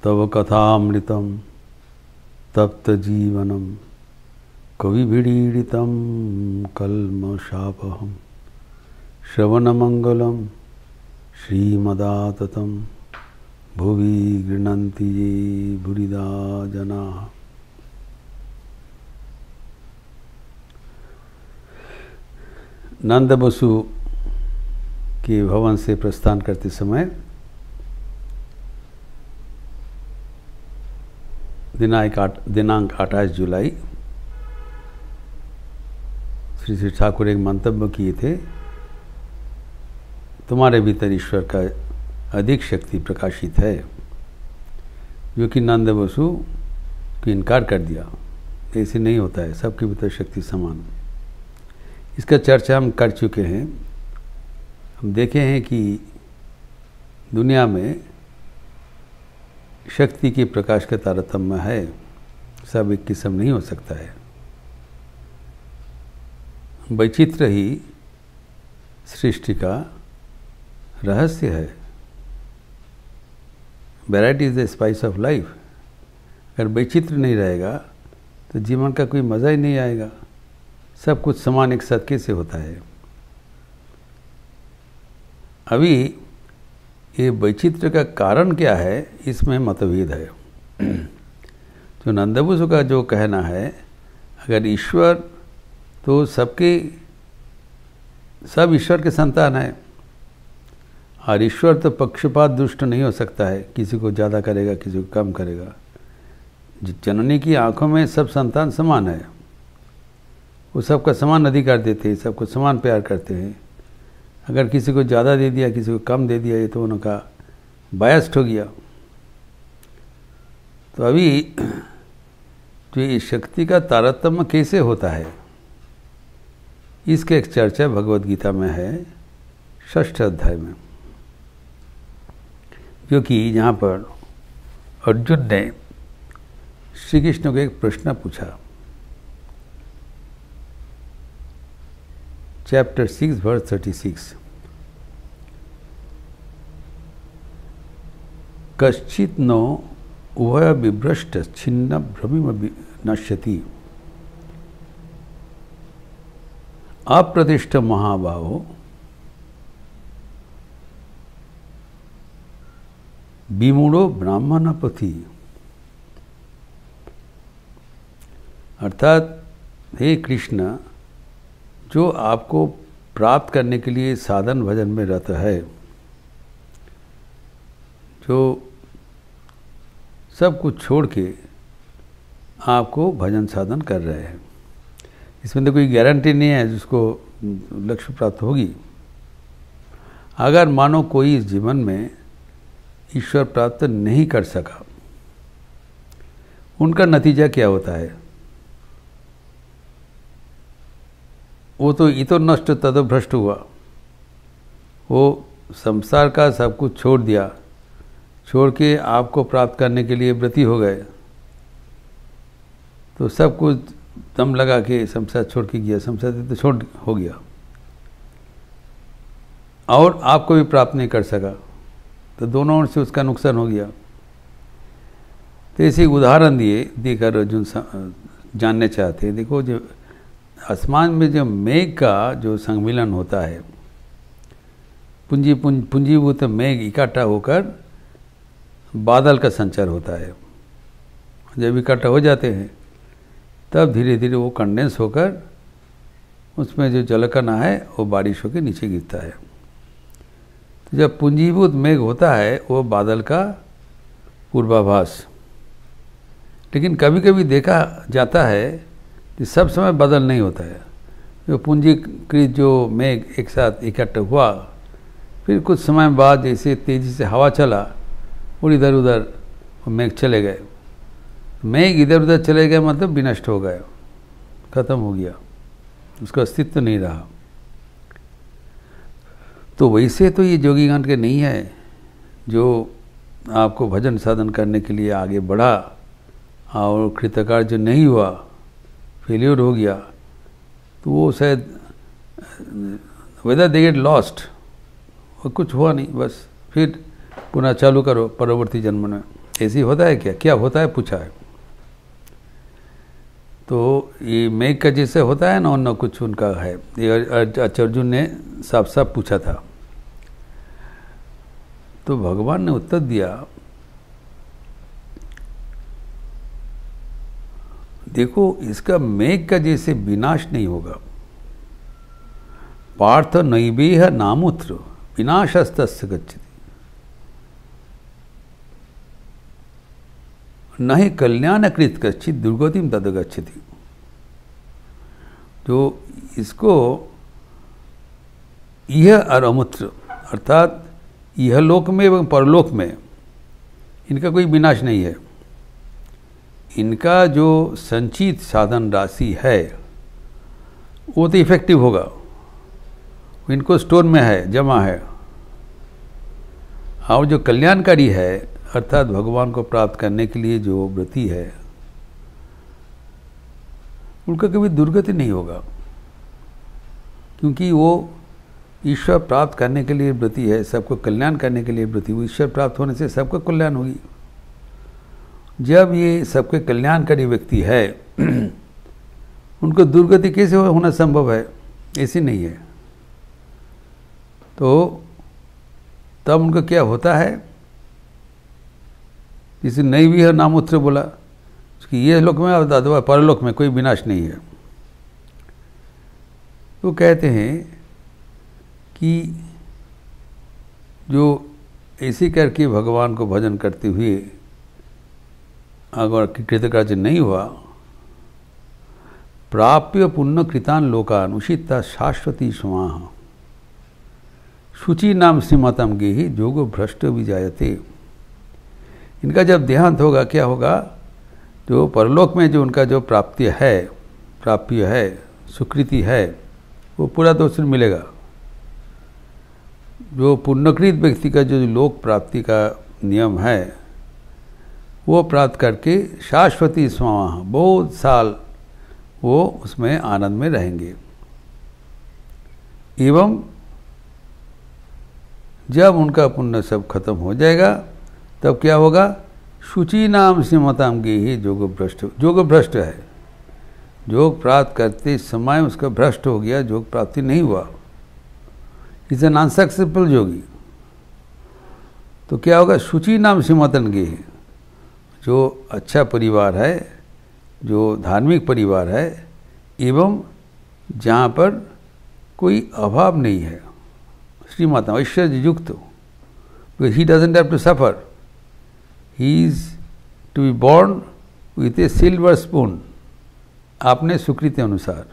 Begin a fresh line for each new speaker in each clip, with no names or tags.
तव कथामृतं तप्तजीवनं कविभिरीडितं कल्मषापहं श्रवणमंगलं श्रीमदाततं भुवि गृह्णन्ति ये भूरिदा जनाः। नंद बसु के भवन से प्रस्थान करते समय दिनांक 28 जुलाई श्री श्री ठाकुर एक मंतव्य किए थे, तुम्हारे भीतर ईश्वर का अधिक शक्ति प्रकाशित है, जो कि नंद बसु को इनकार कर दिया। ऐसे नहीं होता है, सबके भीतर शक्ति समान। इसका चर्चा हम कर चुके हैं। हम देखे हैं कि दुनिया में शक्ति के प्रकाश का तारतम्य है, सब एक किस्म नहीं हो सकता है। वैचित्र ही सृष्टि का रहस्य है। Variety is the spice of life. अगर वैचित्र नहीं रहेगा तो जीवन का कोई मज़ा ही नहीं आएगा। सब कुछ समान एक साथ कैसे होता है। अभी ये वैचित्र का कारण क्या है, इसमें मतभेद है। तो नंदबसु का जो कहना है, अगर ईश्वर तो सब ईश्वर के संतान है, और ईश्वर तो पक्षपात दुष्ट नहीं हो सकता है, किसी को ज़्यादा करेगा किसी को कम करेगा। जननी की आंखों में सब संतान समान है, वो सबका समान अधिकार देते हैं, सबको समान प्यार करते हैं। अगर किसी को ज़्यादा दे दिया किसी को कम दे दिया, ये तो उनका बायस्ड हो गया। तो अभी जो ये शक्ति का तारतम्य कैसे होता है, इसके एक चर्चा भगवद गीता में है 6ठ अध्याय में, क्योंकि यहाँ पर अर्जुन ने श्री कृष्ण को एक प्रश्न पूछा। चैप्टर 6 वर्स 36, कश्चित् नो उभय विभ्रष्ट छिन्न भ्रमिम नश्यति अप्रतिष्ठ महाबाहो विमूढ़ो ब्राह्मण पथि। अर्थात हे कृष्ण, जो आपको प्राप्त करने के लिए साधन भजन में रत है, जो सब कुछ छोड़ के आपको भजन साधन कर रहे हैं, इसमें तो कोई गारंटी नहीं है जिसको लक्ष्य प्राप्त होगी। अगर मानो कोई इस जीवन में ईश्वर प्राप्त नहीं कर सका, उनका नतीजा क्या होता है? वो तो इतो नष्ट तदो भ्रष्ट हुआ। वो संसार का सब कुछ छोड़ दिया, छोड़ के आपको प्राप्त करने के लिए व्रती हो गए, तो सब कुछ दम लगा के संसार छोड़ के गया, संसार तो छोड़ हो गया, और आपको भी प्राप्त नहीं कर सका, तो दोनों ओर से उसका नुकसान हो गया। तो इसी उदाहरण देकर अर्जुन जानने चाहते हैं। देखो, जो आसमान में जो मेघ का जो सम्मिलन होता है, पुंजीभूत मेघ इकट्ठा होकर बादल का संचार होता है। जब इकट्ठा हो जाते हैं तब धीरे धीरे वो कंडेंस होकर उसमें जो जलकणा है वो बारिश होकर नीचे गिरता है। तो जब पुंजीभूत मेघ होता है वो बादल का पूर्वाभास। लेकिन कभी कभी देखा जाता है कि सब समय बादल नहीं होता है। जो पूंजीकृत जो मेघ एक साथ इकट्ठा हुआ, फिर कुछ समय बाद जैसे तेज़ी से हवा चला और इधर उधर वो मेघ चले गए। मेघ इधर उधर चले गए मतलब विनष्ट हो गए, खत्म हो गया, उसका अस्तित्व नहीं रहा। तो वैसे तो ये जोगीगण के नहीं है, जो आपको भजन साधन करने के लिए आगे बढ़ा और कृतकार्य नहीं हुआ, फेल्योर हो गया, तो वो शायद वेदर दे गेट लॉस्ट, वो कुछ हुआ नहीं, बस फिर पुनः चालू करो परवर्ती जन्म में, ऐसे होता है क्या? क्या होता है पूछा है। तो ये मेघ का जैसे होता है ना, न कुछ उनका है। ये अर्जुन ने साफ साफ पूछा था। तो भगवान ने उत्तर दिया, देखो इसका मेघ का जैसे विनाश नहीं होगा। पार्थ नैवेह नामुत्र विनाशस्तस्य गच्छति न हि कल्याणकृत कश्चित् दुर्गतिम तद गच्छति। जो इसको यह और अमुत्र अर्थात यह लोक में एवं परलोक में इनका कोई विनाश नहीं है। इनका जो संचित साधन राशि है वो तो इफेक्टिव होगा, इनको स्टोर में है, जमा है। और जो कल्याणकारी है अर्थात भगवान को प्राप्त करने के लिए जो व्रती है उनका कभी दुर्गति नहीं होगा, क्योंकि वो ईश्वर प्राप्त करने के लिए व्रती है, सबको कल्याण करने के लिए व्रती। वो ईश्वर प्राप्त होने से सबको कल्याण होगी। जब ये सबके कल्याणकारी व्यक्ति है उनको दुर्गति कैसे होना संभव है? ऐसे नहीं है। तो तब उनका क्या होता है? जिसे नहीं भी है नामूत्र बोला कि ये लोक में अथवा परलोक में कोई विनाश नहीं है। तो कहते हैं कि जो ऐसे करके भगवान को भजन करते हुए अगर कृतकार्य नहीं हुआ, प्राप्य पुण्य कृतान लोकान उषिता शाश्वती स्वाहा शुचि नाम श्रीमतम गेहि जोगो भ्रष्ट विजायते। इनका जब देहांत होगा क्या होगा? जो परलोक में जो उनका जो प्राप्य है, सुकृति है, वो पूरा दोष मिलेगा। जो पुण्यकृत व्यक्ति का जो लोक प्राप्ति का नियम है वो प्राप्त करके शाश्वती स्वाहा बहुत साल वो उसमें आनंद में रहेंगे। एवं जब उनका पुण्य सब खत्म हो जाएगा तब क्या होगा? शुचि नाम श्रीमताम गेहि जोग भ्रष्ट है। योग प्राप्त करते समय उसका भ्रष्ट हो गया, योग प्राप्ति नहीं हुआ, इज एन अनसक्सेसफुल योगी। तो क्या होगा? शुचि नाम श्रीमतन गेहि, जो अच्छा परिवार है, जो धार्मिक परिवार है, एवं जहाँ पर कोई अभाव नहीं है, श्रीमाता ऐश्वर्य युक्त, he doesn't have to suffer, he is to be born with a silver spoon, आपने सुकृति अनुसार।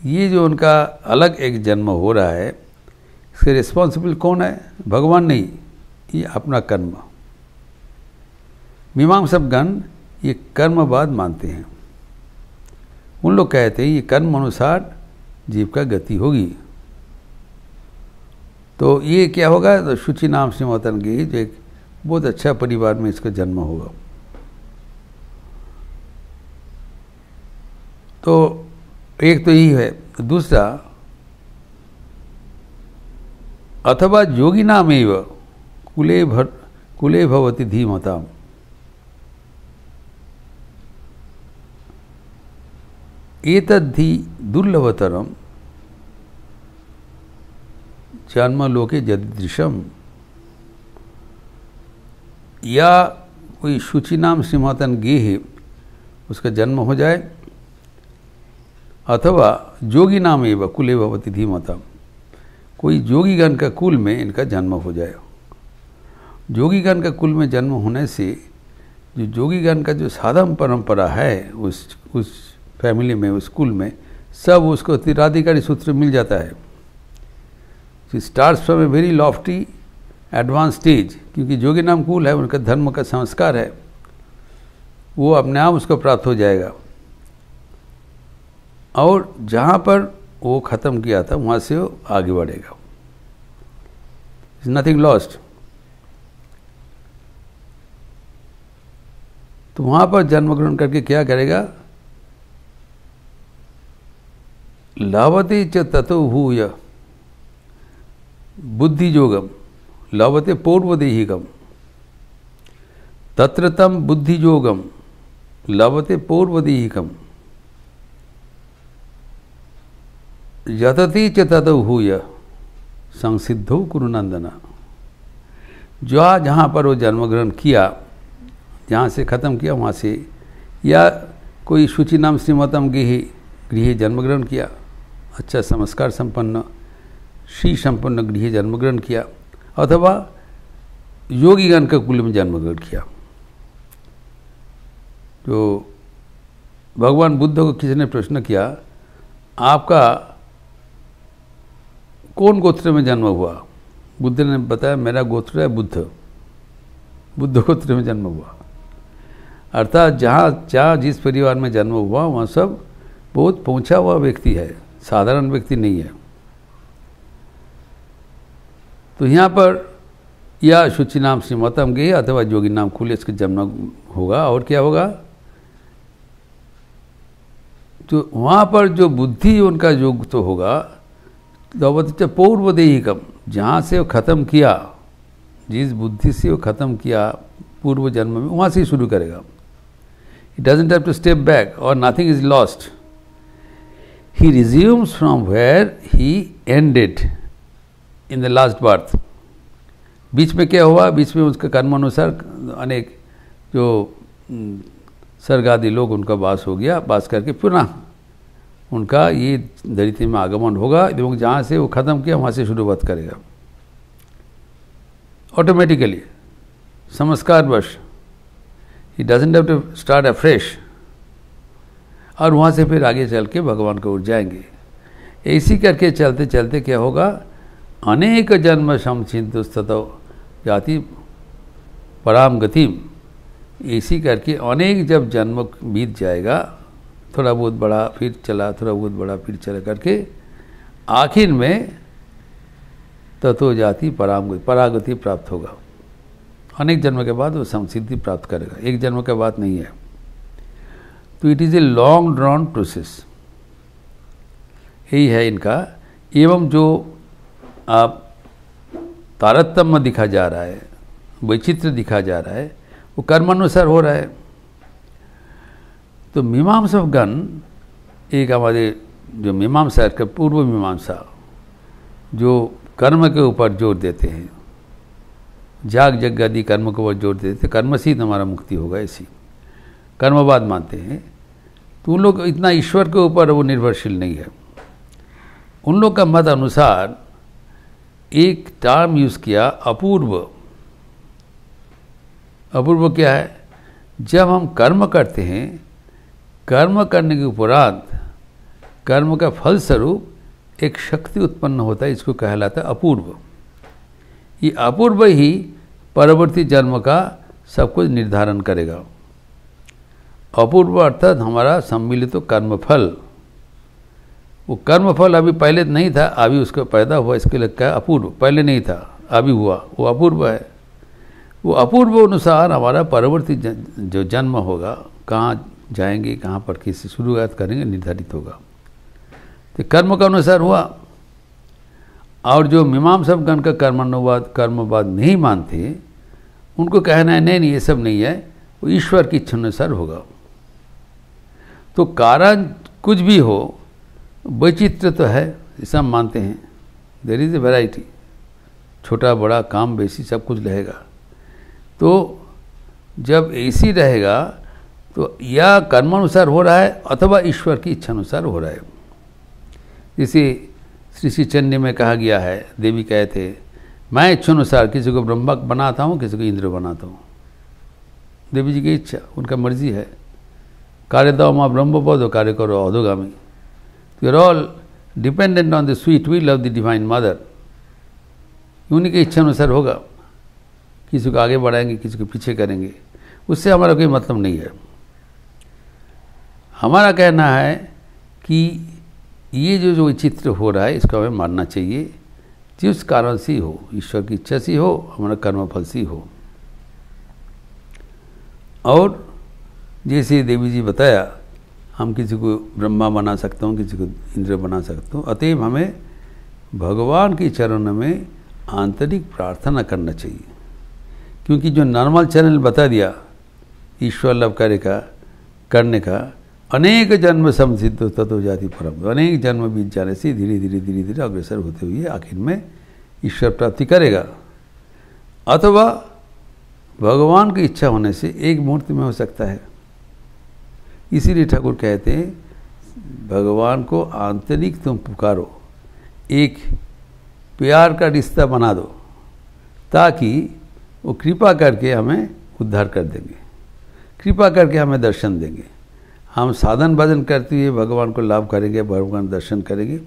ये जो उनका अलग एक जन्म हो रहा है, इसके रिस्पॉन्सिबल कौन है? भगवान नहीं, ये अपना कर्म। मीमांसकगण ये कर्मवाद मानते हैं। उन लोग कहते हैं ये कर्म अनुसार जीव का गति होगी। तो ये क्या होगा? तो शुचि नाम श्रीमतन गेहि, जो एक बहुत अच्छा परिवार में इसका जन्म होगा। तो एक तो यही है। दूसरा, अथवा योगी नाम एव कुले भवति धीमताम, एतद्धि दुर्लभतरम जन्मलोके जदृशम। या कोई शुचि नाम श्रीमतन गेहि उसका जन्म हो जाए, अथवा जोगी नाम एवं कुले भवति धीमताम, कोई जोगीगण का कुल में इनका जन्म हो जाए। जोगीगण का कुल में जन्म होने से जो जोगीगण का जो साधन परंपरा है उस फैमिली में, उस कुल में, सब उसको उत्तराधिकारी सूत्र मिल जाता है। Starts from a very Lofty advance stage, क्योंकि जोगी नाम कुल है, उनका धर्म का संस्कार है, वो अपने आप उसको प्राप्त हो जाएगा। और जहाँ पर वो ख़त्म किया था वहाँ से वो आगे बढ़ेगा। Is nothing lost. तो वहाँ पर जन्म ग्रहण करके क्या करेगा? लाभते च ततो भूय बुद्धि योगम लभते पूर्वदेहिकम। तत्र तम बुद्धि योगम लभते पूर्वदीहिकम यतति च तदभूय संसिद्धो कुरुनंदना। जहाँ पर वो जन्म ग्रहण किया, जहाँ से ख़त्म किया वहाँ से, या कोई शुचि नाम श्रीमतम गृह जन्म ग्रहण किया, अच्छा संस्कार संपन्न श्री संपन्न गृह जन्म ग्रहण किया, अथवा योगीगण के कुल में जन्म ग्रहण किया। तो भगवान बुद्ध को किसी ने प्रश्न किया, आपका कौन गोत्र में जन्म हुआ? बुद्ध ने बताया, मेरा गोत्र है बुद्ध, बुद्ध गोत्र में जन्म हुआ। अर्थात जहाँ जिस परिवार में जन्म हुआ वहाँ सब बहुत पहुँचा हुआ व्यक्ति है, साधारण व्यक्ति नहीं है। तो यहाँ पर या शुचि नाम श्रीमतम गए अथवा जोगी नाम खुले इसके जन्म होगा। और क्या होगा? तो वहाँ पर जो बुद्धि उनका योग तो होगा, तो पूर्वदेहिकम, जहाँ से वो ख़त्म किया, जिस बुद्धि से वो ख़त्म किया पूर्व जन्म में, वहाँ से ही शुरू करेगा। He doesn't have to step back or nothing is lost. He resumes from where he ended in the last birth. बीच में क्या हुआ? बीच में उसका कर्मानुसार अनेक जो सर्ग आदि लोग उनका वास हो गया, वास करके पुनः उनका ये धरती में आगमन होगा এবং जहाँ से वो ख़त्म किया वहाँ से शुरुआत करेगा ऑटोमेटिकली, संस्कारवश। He doesn't have to start afresh, और वहाँ से फिर आगे चल के भगवान को उठ जाएंगे। ऐसी करके चलते चलते क्या होगा? अनेक जन्म समचिंतुस्ततो जाति पराम गतिम, ऐसी करके अनेक जब जन्म बीत जाएगा, थोड़ा बहुत बड़ा फिर चला, थोड़ा बहुत बड़ा फिर चला करके आखिर में ततो जाति परागति प्राप्त होगा। अनेक जन्म के बाद वो समसिद्धि प्राप्त करेगा, एक जन्म के बाद नहीं है। तो it is a long drawn process, यही है इनका। एवं जो आप तारतम्य दिखा जा रहा है, वैचित्र दिखा जा रहा है, वो कर्मानुसार हो रहा है। तो मीमांसक गण, एक हमारे जो मीमांसा का पूर्व मीमांसा जो कर्म के ऊपर जोर देते हैं, जाग जग आदि कर्म के ऊपर जोर देते हैं, कर्म से ही हमारा मुक्ति होगा, ऐसी कर्मवाद मानते हैं। तो उन लोग इतना ईश्वर के ऊपर वो निर्भरशील नहीं है। उन लोग का मत अनुसार एक टर्म यूज़ किया अपूर्व। अपूर्व क्या है? जब हम कर्म करते हैं, कर्म करने के उपरांत कर्म का फल स्वरूप एक शक्ति उत्पन्न होता है, इसको कहलाता है अपूर्व। ये अपूर्व ही परवर्ती जन्म का सब कुछ निर्धारण करेगा। अपूर्व अर्थात हमारा सम्मिलित कर्मफल। वो कर्मफल अभी पहले नहीं था, अभी उसका पैदा हुआ, इसके लिए क्या अपूर्व, पहले नहीं था अभी हुआ, वो अपूर्व है। वो अपूर्व अनुसार हमारा परवर्ती जो जन्म होगा, कहाँ जाएंगे, कहाँ पर किसी शुरुआत करेंगे, निर्धारित होगा। तो कर्म का अनुसार हुआ। और जो मीमांसक गण का कर्मवाद नहीं मानते, उनको कहना है नहीं ये सब नहीं है, वो ईश्वर की इच्छा अनुसार होगा। तो कारण कुछ भी हो, वैचित्र तो है, ऐसा हम मानते हैं। देयर इज़ ए वैरायटी, छोटा बड़ा काम बेसी सब कुछ रहेगा। तो जब ऐसी रहेगा तो या कर्मानुसार हो रहा है अथवा ईश्वर की इच्छा अनुसार हो रहा है। जैसे श्री चैतन्य में कहा गया है, देवी कहे थे, मैं इच्छानुसार किसी को ब्रह्मा बनाता हूँ, किसी को इंद्र बनाता हूँ। देवी जी की इच्छा, उनका मर्जी है। कार्य दो माँ ब्रह्म पदो, कार्य करो अधोगामी। You are all dependent on the sweet will of the divine mother. उन्हीं की इच्छा अनुसार होगा, किसी को आगे बढ़ाएंगे, किसी को पीछे करेंगे, उससे हमारा कोई मतलब नहीं है। हमारा कहना है कि ये जो चित्र हो रहा है, इसको हमें मानना चाहिए, जिस कारण से हो, ईश्वर की इच्छा से हो, हमारा कर्मफल से हो। और जैसे देवी जी बताया, हम किसी को ब्रह्मा बना सकता हूँ, किसी को इंद्र बना सकता हूँ। अतएव हमें भगवान के चरणों में आंतरिक प्रार्थना करना चाहिए, क्योंकि जो नॉर्मल चैनल बता दिया ईश्वर लव करने का अनेक जन्म समसिद्ध तत्व जाति परम, अनेक जन्म बीत जाने से धीरे धीरे अग्रसर होते हुए आखिर में ईश्वर प्राप्ति करेगा। अथवा भगवान की इच्छा होने से एक मुहूर्त में हो सकता है। इसीलिए ठाकुर कहते हैं भगवान को आंतरिक तुम पुकारो, एक प्यार का रिश्ता बना दो, ताकि वो कृपा करके हमें उद्धार कर देंगे, कृपा करके हमें दर्शन देंगे। हम साधन भजन करते हुए भगवान को लाभ करेंगे, भगवान दर्शन करेंगे,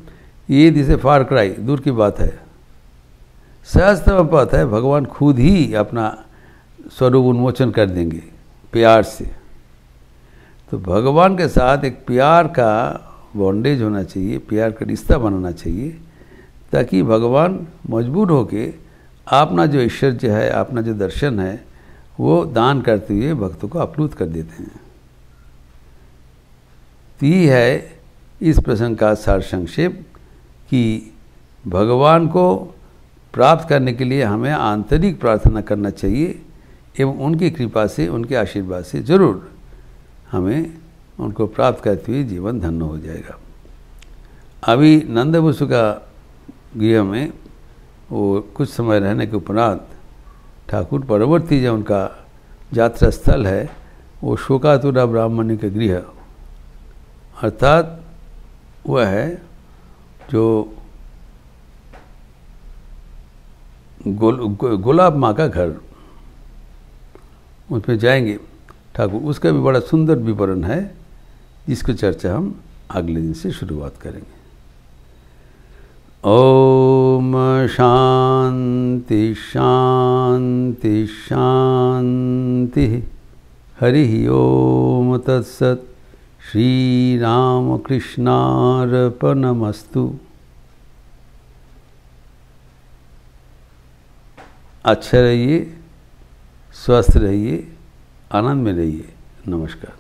ये दिस ए फार क्राई, दूर की बात है। सहजतम पथ है, भगवान खुद ही अपना स्वरूप उन्मोचन कर देंगे प्यार से। तो भगवान के साथ एक प्यार का बॉन्डेज होना चाहिए, प्यार का रिश्ता बनाना चाहिए, ताकि भगवान मजबूर होके अपना जो ऐश्वर्य है, अपना जो दर्शन है, वो दान करते हुए भक्तों को आप्लुत कर देते हैं। तो ये है इस प्रसंग का सार संक्षेप कि भगवान को प्राप्त करने के लिए हमें आंतरिक प्रार्थना करना चाहिए, एवं उनकी कृपा से, उनके आशीर्वाद से जरूर हमें उनको प्राप्त करते हुए जीवन धन्य हो जाएगा। अभी नंद बसु का गृह में वो कुछ समय रहने के उपरांत ठाकुर परवर्ती जो उनका यात्रा स्थल है वो शोकातुरा ब्राह्मणी के गृह, अर्थात वह है जो गुलाब माँ का घर, उस पर जाएंगे ठाकुर। उसका भी बड़ा सुंदर विवरण है, जिसकी चर्चा हम अगले दिन से शुरुआत करेंगे। ओम शांति शांति शांति। हरि ओम तत्सत। श्री राम कृष्णार्पणमस्तु। अच्छा रहिए, स्वस्थ रहिए, आनंद में रहिए। नमस्कार।